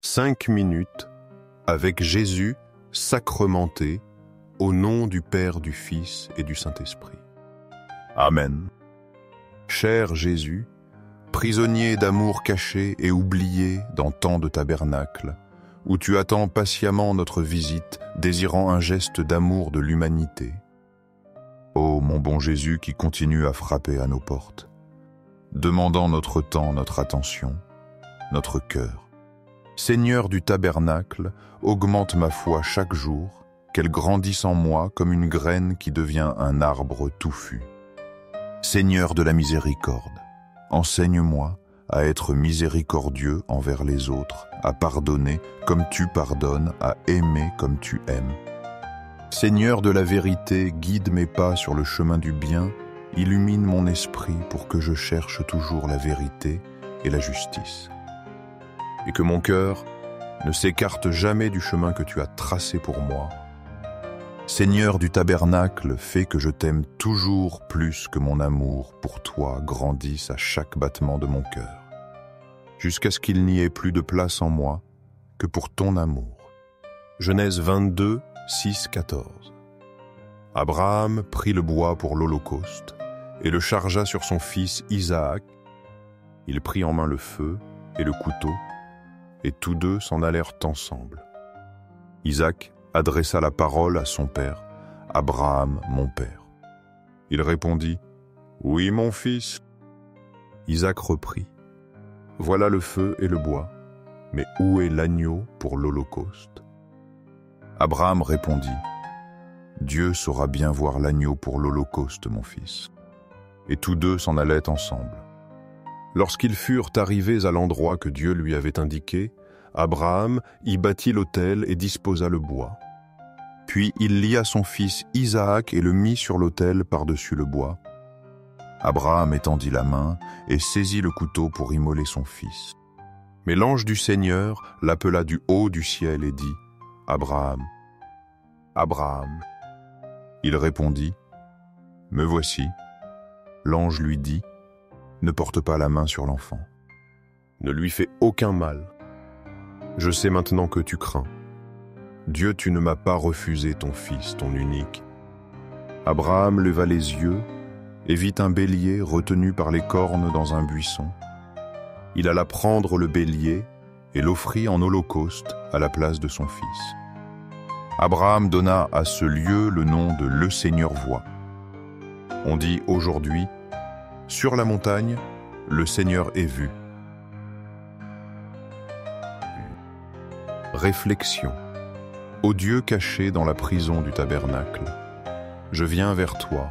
5 minutes avec Jésus sacramenté au nom du Père, du Fils et du Saint-Esprit. Amen. Cher Jésus, prisonnier d'amour caché et oublié dans tant de tabernacles, où tu attends patiemment notre visite, désirant un geste d'amour de l'humanité. Ô mon bon Jésus qui continue à frapper à nos portes, demandant notre temps, notre attention, notre cœur. Seigneur du tabernacle, augmente ma foi chaque jour, qu'elle grandisse en moi comme une graine qui devient un arbre touffu. Seigneur de la miséricorde, enseigne-moi à être miséricordieux envers les autres, à pardonner comme tu pardonnes, à aimer comme tu aimes. Seigneur de la vérité, guide mes pas sur le chemin du bien, illumine mon esprit pour que je cherche toujours la vérité et la justice. Et que mon cœur ne s'écarte jamais du chemin que tu as tracé pour moi. Seigneur du tabernacle, fais que je t'aime toujours plus que mon amour pour toi grandisse à chaque battement de mon cœur, jusqu'à ce qu'il n'y ait plus de place en moi que pour ton amour. Genèse 22, 6, 14. Abraham prit le bois pour l'Holocauste et le chargea sur son fils Isaac. Il prit en main le feu et le couteau, et tous deux s'en allèrent ensemble. Isaac adressa la parole à son père, Abraham, mon père. Il répondit, « Oui, mon fils. » Isaac reprit, « Voilà le feu et le bois, mais où est l'agneau pour l'Holocauste » Abraham répondit, « Dieu saura bien voir l'agneau pour l'Holocauste, mon fils. » Et tous deux s'en allaient ensemble. Lorsqu'ils furent arrivés à l'endroit que Dieu lui avait indiqué, Abraham y bâtit l'autel et disposa le bois. Puis il lia son fils Isaac et le mit sur l'autel par-dessus le bois. Abraham étendit la main et saisit le couteau pour immoler son fils. Mais l'ange du Seigneur l'appela du haut du ciel et dit, « Abraham, Abraham. » Il répondit, « Me voici. » L'ange lui dit, « Ne porte pas la main sur l'enfant. Ne lui fais aucun mal. Je sais maintenant que tu crains. Dieu, tu ne m'as pas refusé ton fils, ton unique. » Abraham leva les yeux et vit un bélier retenu par les cornes dans un buisson. Il alla prendre le bélier et l'offrit en holocauste à la place de son fils. Abraham donna à ce lieu le nom de Le Seigneur voit. On dit aujourd'hui, sur la montagne, le Seigneur est vu. Réflexion. Ô Dieu caché dans la prison du tabernacle, je viens vers toi.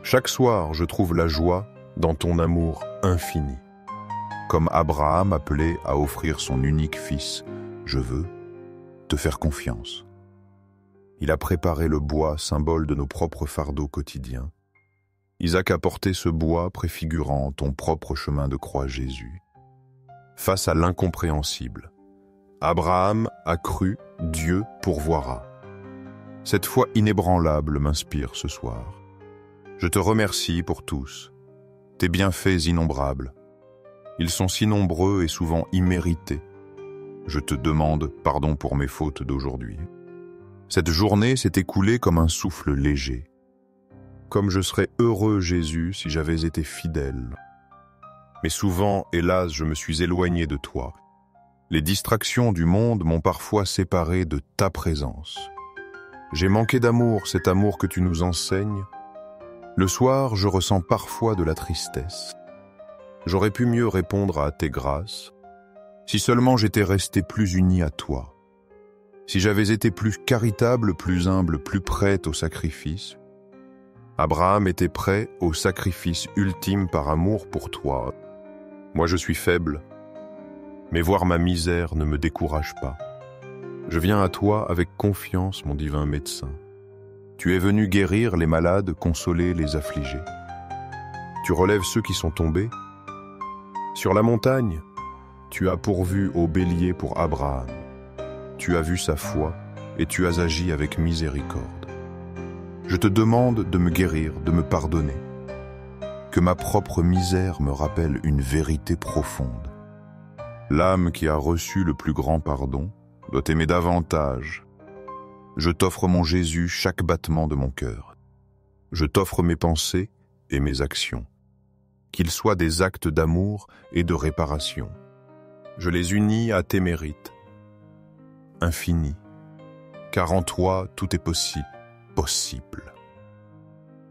Chaque soir, je trouve la joie dans ton amour infini. Comme Abraham appelé à offrir son unique fils, je veux te faire confiance. Il a préparé le bois, symbole de nos propres fardeaux quotidiens. Isaac a porté ce bois préfigurant ton propre chemin de croix, Jésus. Face à l'incompréhensible, Abraham a cru, Dieu pourvoira. Cette foi inébranlable m'inspire ce soir. Je te remercie pour tous, tes bienfaits innombrables. Ils sont si nombreux et souvent immérités. Je te demande pardon pour mes fautes d'aujourd'hui. Cette journée s'est écoulée comme un souffle léger. Comme je serais heureux, Jésus, si j'avais été fidèle. Mais souvent, hélas, je me suis éloigné de toi. Les distractions du monde m'ont parfois séparé de ta présence. J'ai manqué d'amour, cet amour que tu nous enseignes. Le soir, je ressens parfois de la tristesse. J'aurais pu mieux répondre à tes grâces, si seulement j'étais resté plus uni à toi. Si j'avais été plus charitable, plus humble, plus prête au sacrifice. Abraham était prêt au sacrifice ultime par amour pour toi. Moi, je suis faible, mais voir ma misère ne me décourage pas. Je viens à toi avec confiance, mon divin médecin. Tu es venu guérir les malades, consoler les affligés. Tu relèves ceux qui sont tombés. Sur la montagne, tu as pourvu au bélier pour Abraham. Tu as vu sa foi et tu as agi avec miséricorde. Je te demande de me guérir, de me pardonner. Que ma propre misère me rappelle une vérité profonde. L'âme qui a reçu le plus grand pardon doit aimer davantage. Je t'offre mon Jésus chaque battement de mon cœur. Je t'offre mes pensées et mes actions, qu'ils soient des actes d'amour et de réparation. Je les unis à tes mérites, infinis, car en toi tout est possible.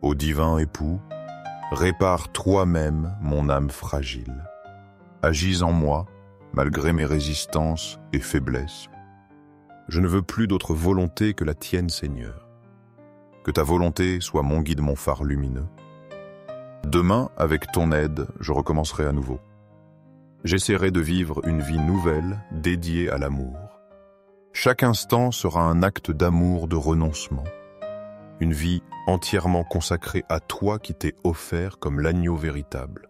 Ô divin époux, répare toi-même mon âme fragile. Agis en moi, malgré mes résistances et faiblesses. Je ne veux plus d'autre volonté que la tienne, Seigneur. Que ta volonté soit mon guide, mon phare lumineux. Demain, avec ton aide, je recommencerai à nouveau. J'essaierai de vivre une vie nouvelle, dédiée à l'amour. Chaque instant sera un acte d'amour, de renoncement. Une vie entièrement consacrée à toi qui t'es offert comme l'agneau véritable.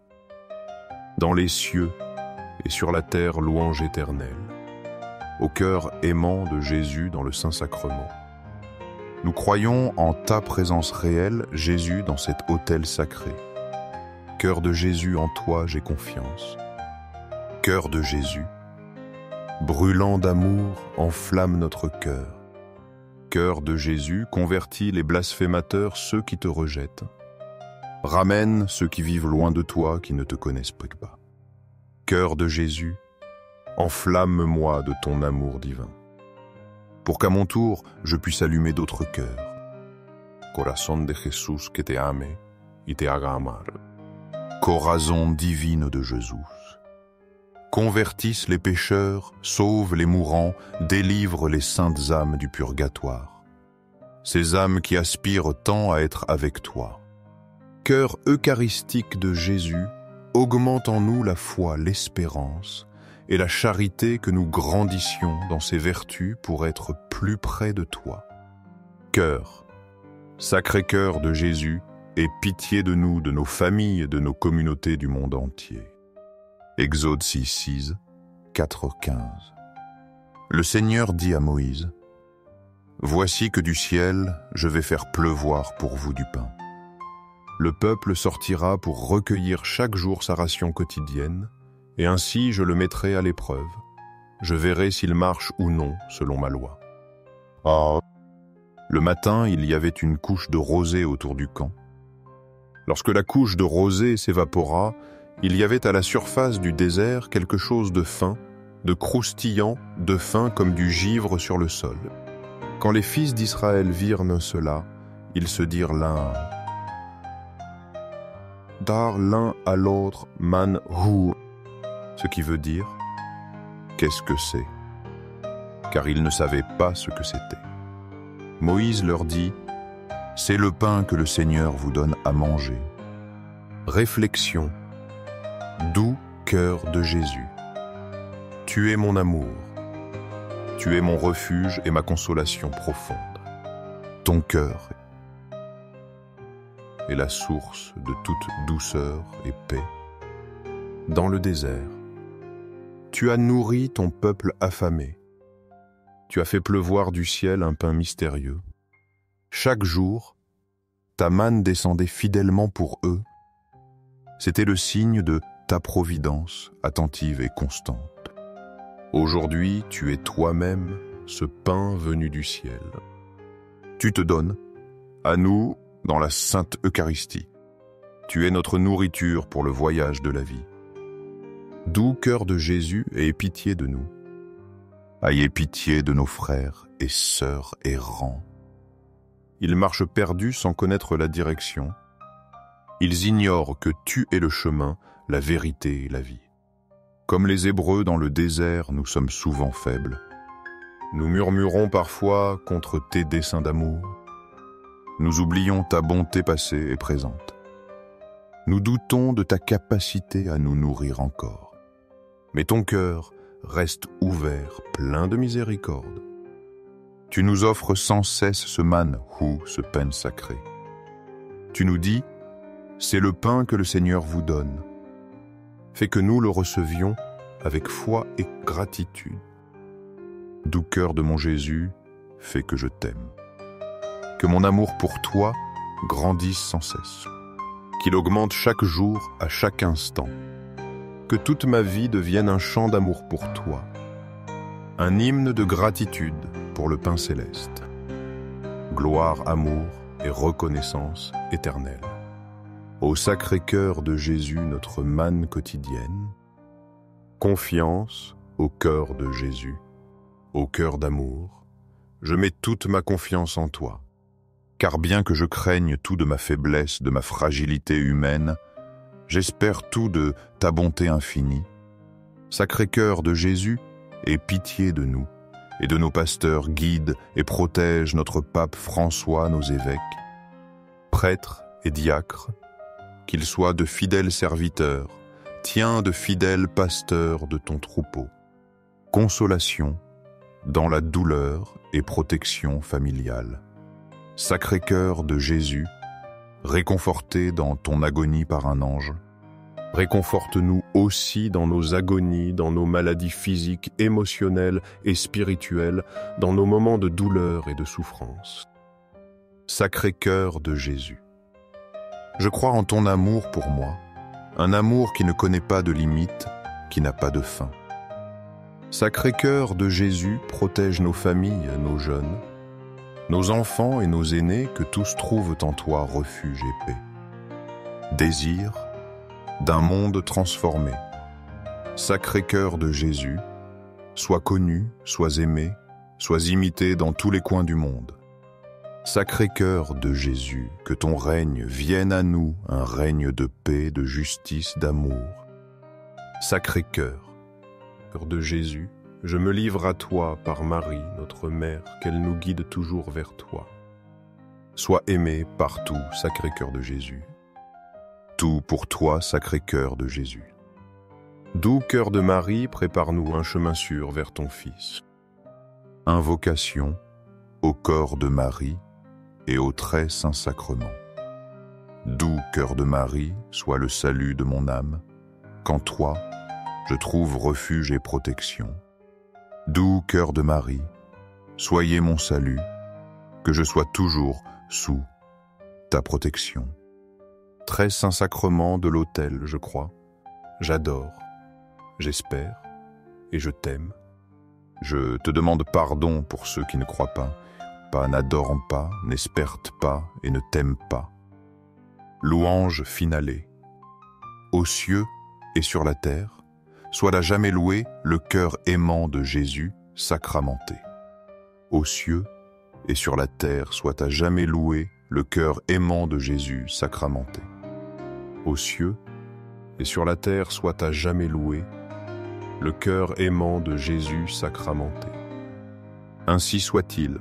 Dans les cieux et sur la terre, louange éternelle. Au cœur aimant de Jésus dans le Saint-Sacrement. Nous croyons en ta présence réelle, Jésus, dans cet autel sacré. Cœur de Jésus, en toi j'ai confiance. Cœur de Jésus, brûlant d'amour, enflamme notre cœur. Cœur de Jésus, convertis les blasphémateurs, ceux qui te rejettent. Ramène ceux qui vivent loin de toi, qui ne te connaissent pas. Cœur de Jésus, enflamme-moi de ton amour divin, pour qu'à mon tour, je puisse allumer d'autres cœurs. Corazón de Jesús que te ame y te haga amar. Corazon divine de Jésus. Convertisse les pécheurs, sauve les mourants, délivre les saintes âmes du purgatoire. Ces âmes qui aspirent tant à être avec toi. Cœur eucharistique de Jésus, augmente en nous la foi, l'espérance et la charité, que nous grandissions dans ces vertus pour être plus près de toi. Cœur, sacré cœur de Jésus, aie pitié de nous, de nos familles, de nos communautés du monde entier. Exode 6:6, 4:15. Le Seigneur dit à Moïse: Voici que du ciel, je vais faire pleuvoir pour vous du pain. Le peuple sortira pour recueillir chaque jour sa ration quotidienne, et ainsi je le mettrai à l'épreuve. Je verrai s'il marche ou non selon ma loi. Le matin, il y avait une couche de rosée autour du camp. Lorsque la couche de rosée s'évapora, il y avait à la surface du désert quelque chose de fin, de croustillant, de fin comme du givre sur le sol. Quand les fils d'Israël virent cela, ils se dirent l'un à l'autre man hu, ce qui veut dire qu'est-ce que c'est, car ils ne savaient pas ce que c'était. Moïse leur dit: c'est le pain que le Seigneur vous donne à manger. Réflexion. Doux cœur de Jésus, tu es mon amour, tu es mon refuge et ma consolation profonde. Ton cœur est la source de toute douceur et paix. Dans le désert, tu as nourri ton peuple affamé. Tu as fait pleuvoir du ciel un pain mystérieux. Chaque jour, ta manne descendait fidèlement pour eux. C'était le signe de ta providence attentive et constante. Aujourd'hui, tu es toi-même ce pain venu du ciel. Tu te donnes, à nous, dans la Sainte Eucharistie. Tu es notre nourriture pour le voyage de la vie. Doux cœur de Jésus, aie pitié de nous. Ayez pitié de nos frères et sœurs errants. Ils marchent perdus sans connaître la direction. Ils ignorent que tu es le chemin, la vérité et la vie. Comme les Hébreux dans le désert, nous sommes souvent faibles. Nous murmurons parfois contre tes desseins d'amour. Nous oublions ta bonté passée et présente. Nous doutons de ta capacité à nous nourrir encore. Mais ton cœur reste ouvert, plein de miséricorde. Tu nous offres sans cesse ce man ou ce pain sacré. Tu nous dis: c'est le pain que le Seigneur vous donne. Fais que nous le recevions avec foi et gratitude. Doux cœur de mon Jésus, fais que je t'aime. Que mon amour pour toi grandisse sans cesse. Qu'il augmente chaque jour, à chaque instant. que toute ma vie devienne un chant d'amour pour toi, un hymne de gratitude pour le pain céleste. Gloire, amour et reconnaissance éternelle. Au Sacré-Cœur de Jésus, notre manne quotidienne, confiance au cœur de Jésus, au cœur d'amour, je mets toute ma confiance en toi. Car bien que je craigne tout de ma faiblesse, de ma fragilité humaine, j'espère tout de ta bonté infinie. Sacré-Cœur de Jésus, aie pitié de nous, et de nos pasteurs, guide et protège notre pape François, nos évêques, prêtres et diacres, qu'ils soient de fidèles serviteurs, tiens de fidèles pasteurs de ton troupeau. Consolation dans la douleur et protection familiale. Sacré-Cœur de Jésus, réconforté dans ton agonie par un ange, réconforte-nous aussi dans nos agonies, dans nos maladies physiques, émotionnelles et spirituelles, dans nos moments de douleur et de souffrance. Sacré-Cœur de Jésus, je crois en ton amour pour moi, un amour qui ne connaît pas de limite, qui n'a pas de fin. Sacré-Cœur de Jésus, protège nos familles, nos jeunes, nos enfants et nos aînés, que tous trouvent en toi refuge et paix. Désir d'un monde transformé. Sacré-Cœur de Jésus, sois connu, sois aimé, sois imité dans tous les coins du monde. Sacré-Cœur de Jésus, que ton règne vienne à nous, un règne de paix, de justice, d'amour. Sacré-Cœur de Jésus, je me livre à toi par Marie, notre Mère, qu'elle nous guide toujours vers toi. Sois aimé partout, Sacré-Cœur de Jésus. Tout pour toi, Sacré-Cœur de Jésus. Doux cœur de Marie, prépare-nous un chemin sûr vers ton Fils. Invocation au corps de Marie et au très saint sacrement. Doux cœur de Marie, sois le salut de mon âme, qu'en toi je trouve refuge et protection. Doux cœur de Marie, soyez mon salut, que je sois toujours sous ta protection. Très saint sacrement de l'autel, je crois, j'adore, j'espère et je t'aime. Je te demande pardon pour ceux qui ne croient pas, n'adorent pas, n'espèrent pas et ne t'aiment pas. Louange finalée. Aux cieux et sur la terre, soit à jamais loué le cœur aimant de Jésus sacramenté. Aux cieux et sur la terre, soit à jamais loué le cœur aimant de Jésus sacramenté. Aux cieux et sur la terre, soit à jamais loué le cœur aimant de Jésus sacramenté. Ainsi soit-il.